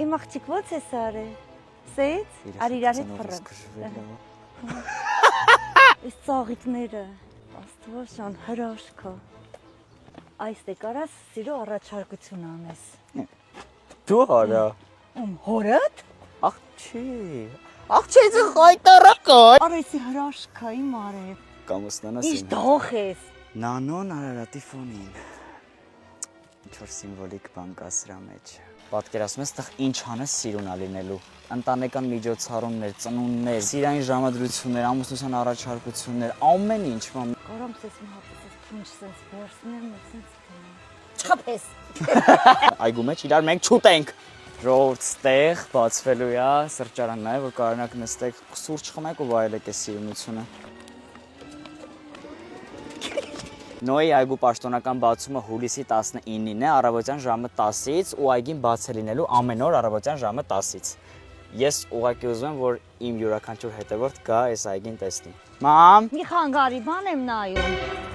Իմ աղջիկ ո՞նց է սարը։ Սեյց, արի իրար հետ փռը։ Այս ծաղիկները, աստվածան հրաշքա։ Այս դե կարաս սիրո առաջարկություն անես։ Դու արա։ Հորդ։ Աղջի ձ խայտարակա։ Արեցի հրաշքա իմ արև։ Կամ ստանաս Ինչ դող ես։ Նանոն Արարատի ֆոնին։ Ինչ-որ սիմվոլիկ բան կա սրա մեջ։ Պատկերացնում ես տեղ ինչ անես սիրունա լինելու։ Ընտանեկան միջոցառումներ, ծնունդներ, սիրային ժամադրություններ, ամուսնության առաջարկություններ, ամեն ինչ, մամ։ Կարամ սես իմ հապետես փունջ սենց վերցնեմ ու սենց չխփես։ Այգու մեջ իրար մենք չուտենք։ Ժողովուրդ ստեղ բացվելու է սրճարան նաև, որ կարողանաք նստեք, սուրճ խմեք ու վայելեք այս սիրունությունը։ Նոյի այգու պաշտոնական բացումը հուլիսի 19-ին է, առավոտյան ժամը 10-ից ու այգին բաց է լինելու ամեն օր առավոտյան ժամը 10-ից։ Ես ուղղակի ուզում եմ, որ իմ յուրաքանչյուր հետևորդ գա այս այգին տեսնի։ Մամ, Մի խանգարի բան եմ նայում։